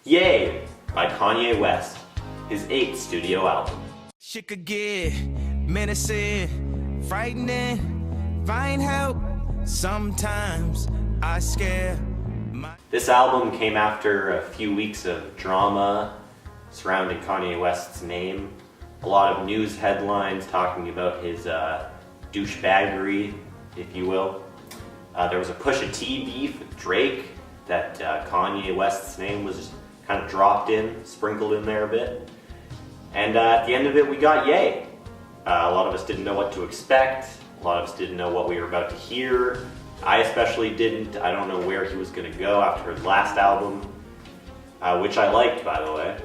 Yay by Kanye West, his 8th studio album. Shit could get menacing, frightening, find help. Sometimes I scare my... This album came after a few weeks of drama surrounding Kanye West's name. A lot of news headlines talking about his douchebaggery, if you will. There was a Pusha T beef with Drake that Kanye West's name was just kind of dropped in, sprinkled in there a bit. And at the end of it, we got Yay. A lot of us didn't know what to expect. A lot of us didn't know what we were about to hear. I especially didn't. I don't know where he was going to go after his last album, which I liked, by the way.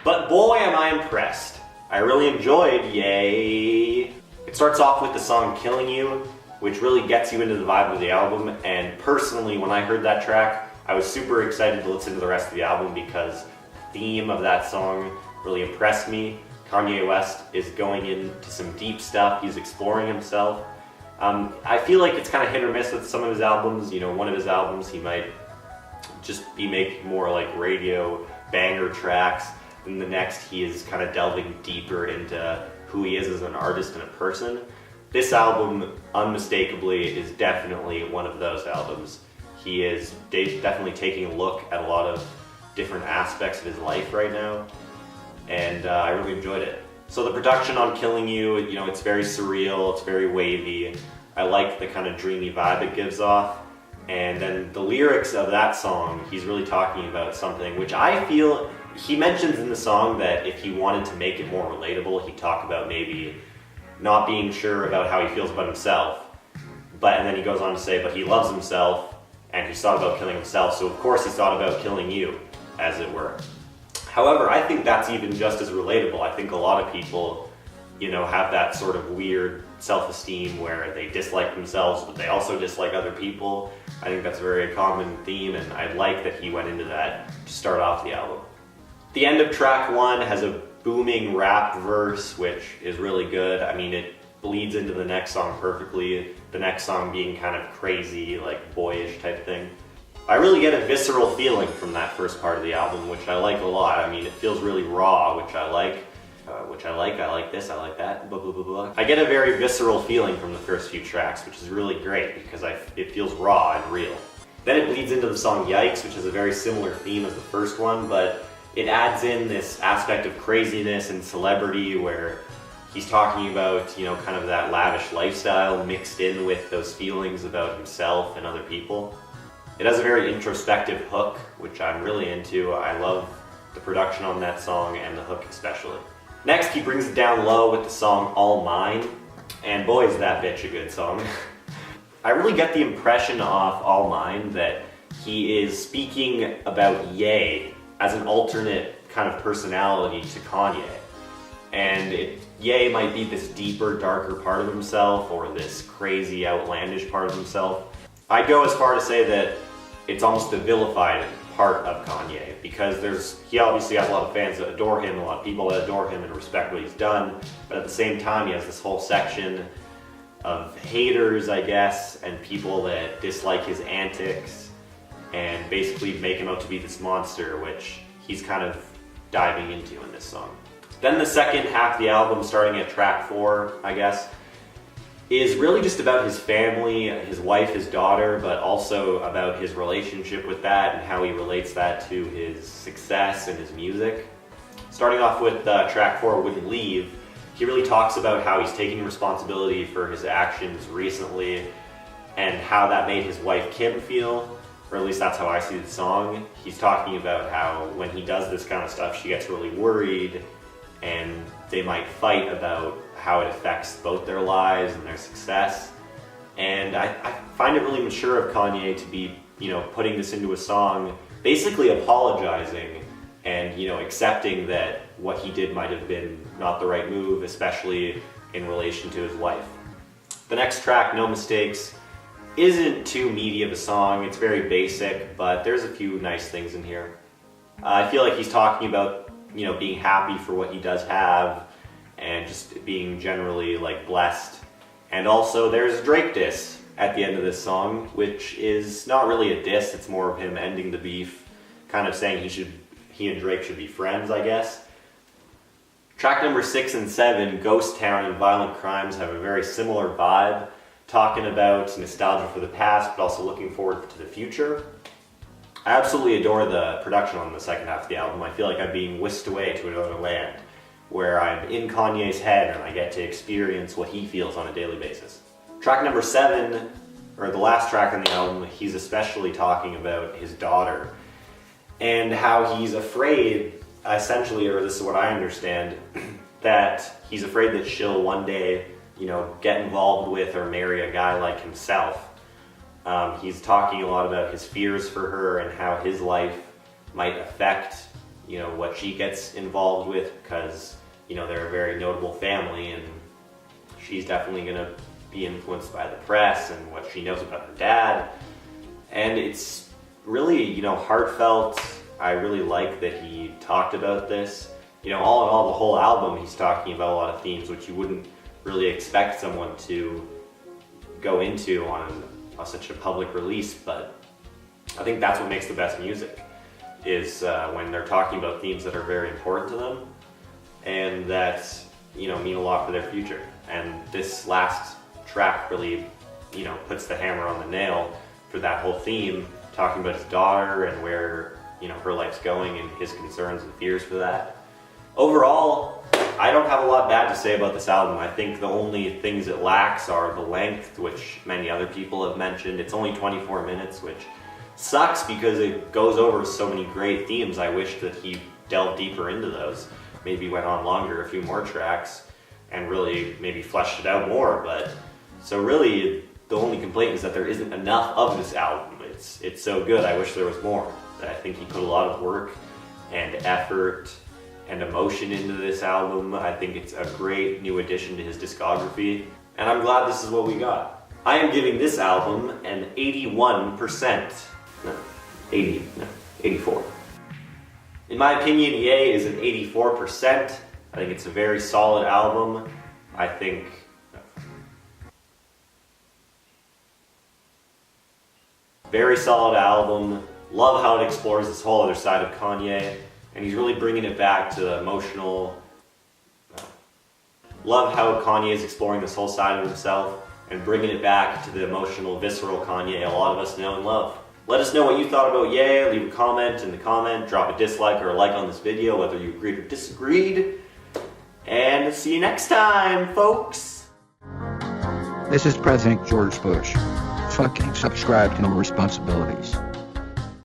But boy, am I impressed. I really enjoyed Yay. It starts off with the song Killing You, which really gets you into the vibe of the album. And personally, when I heard that track, I was super excited to listen to the rest of the album because the theme of that song really impressed me. Kanye West is going into some deep stuff. He's exploring himself. I feel like it's kind of hit or miss with some of his albums. You know, one of his albums he might just be making more like radio banger tracks. And the next he is kind of delving deeper into who he is as an artist and a person. This album, unmistakably, is definitely one of those albums. He is definitely taking a look at a lot of different aspects of his life right now, and I really enjoyed it. So the production on Killing You, you know, it's very surreal, it's very wavy. I like the kind of dreamy vibe it gives off. And then the lyrics of that song, he's really talking about something which I feel, he mentions in the song that if he wanted to make it more relatable, he'd talk about maybe not being sure about how he feels about himself. And then he goes on to say, but he loves himself, and he's thought about killing himself, so of course he's thought about killing you, as it were. However, I think that's even just as relatable. I think a lot of people, you know, have that sort of weird self-esteem where they dislike themselves, but they also dislike other people. I think that's a very common theme, and I like that he went into that to start off the album. The end of track 1 has a booming rap verse, which is really good. I mean, it bleeds into the next song perfectly, the next song being kind of crazy, like boyish type thing. I really get a visceral feeling from that first part of the album, which I like a lot. I mean, it feels really raw, which I like. I like this, I like that, blah, blah, blah, blah. I get a very visceral feeling from the first few tracks, which is really great because it feels raw and real. Then it bleeds into the song Yikes, which is a very similar theme as the first one, but it adds in this aspect of craziness and celebrity where he's talking about, you know, kind of that lavish lifestyle mixed in with those feelings about himself and other people. It has a very introspective hook, which I'm really into. I love the production on that song and the hook especially. Next, he brings it down low with the song All Mine, and boy is that bitch a good song. I really get the impression off All Mine that he is speaking about Ye as an alternate kind of personality to Kanye. And Ye might be this deeper, darker part of himself, or this crazy, outlandish part of himself. I'd go as far to say that it's almost a vilified part of Kanye, because he obviously has a lot of fans that adore him, a lot of people that adore him and respect what he's done, but at the same time he has this whole section of haters, I guess, and people that dislike his antics and basically make him out to be this monster, which he's kind of diving into in this song. Then the second half of the album, starting at track 4, I guess, is really just about his family, his wife, his daughter, but also about his relationship with that and how he relates that to his success and his music. Starting off with track 4, Wouldn't Leave, he really talks about how he's taking responsibility for his actions recently and how that made his wife Kim feel, or at least that's how I see the song. He's talking about how when he does this kind of stuff, she gets really worried and they might fight about how it affects both their lives and their success. And I find it really mature of Kanye to be, you know, putting this into a song, basically apologizing and, you know, accepting that what he did might have been not the right move, especially in relation to his wife. The next track, No Mistakes, isn't too meaty of a song. It's very basic, but there's a few nice things in here. I feel like he's talking about, you know, being happy for what he does have and just being generally like blessed. And also there's a Drake diss at the end of this song, which is not really a diss, it's more of him ending the beef kind of saying he and Drake should be friends, I guess. Track number 6 and 7, Ghost Town and Violent Crimes, have a very similar vibe, talking about nostalgia for the past, but also looking forward to the future. I absolutely adore the production on the second half of the album. I feel like I'm being whisked away to another land, where I'm in Kanye's head and I get to experience what he feels on a daily basis. Track number 7, or the last track on the album, he's especially talking about his daughter and how he's afraid, essentially, or this is what I understand, that he's afraid that she'll one day, get involved with or marry a guy like himself. He's talking a lot about his fears for her and how his life might affect, what she gets involved with, because, they're a very notable family and she's definitely going to be influenced by the press and what she knows about her dad. And it's really, heartfelt. I really like that he talked about this. All in all, the whole album, he's talking about a lot of themes which you wouldn't really expect someone to go into on such a public release, but I think that's what makes the best music, is when they're talking about themes that are very important to them and that, mean a lot for their future. And this last track really, puts the hammer on the nail for that whole theme, talking about his daughter and where, her life's going and his concerns and fears for that. Overall, I don't have a lot bad to say about this album. I think the only things it lacks are the length, which many other people have mentioned. It's only 24 minutes, which sucks because it goes over so many great themes. I wish that he delved deeper into those. Maybe went on longer, a few more tracks, and really maybe fleshed it out more. But so really, the only complaint is that there isn't enough of this album. It's so good, I wish there was more. I think he put a lot of work and effort and emotion into this album. I think it's a great new addition to his discography, and I'm glad this is what we got. I am giving this album an 81%. 84. In my opinion, Ye is an 84%. I think it's a very solid album. I think very solid album. Love how it explores this whole other side of Kanye, and he's really bringing it back to the emotional. Love how Kanye is exploring this whole side of himself and bringing it back to the emotional, visceral Kanye a lot of us know and love. Let us know what you thought about Ye. Leave a comment in the comment, drop a dislike or a like on this video, whether you agreed or disagreed. And see you next time, folks! This is President George Bush. Fucking subscribe to No Responsibilities.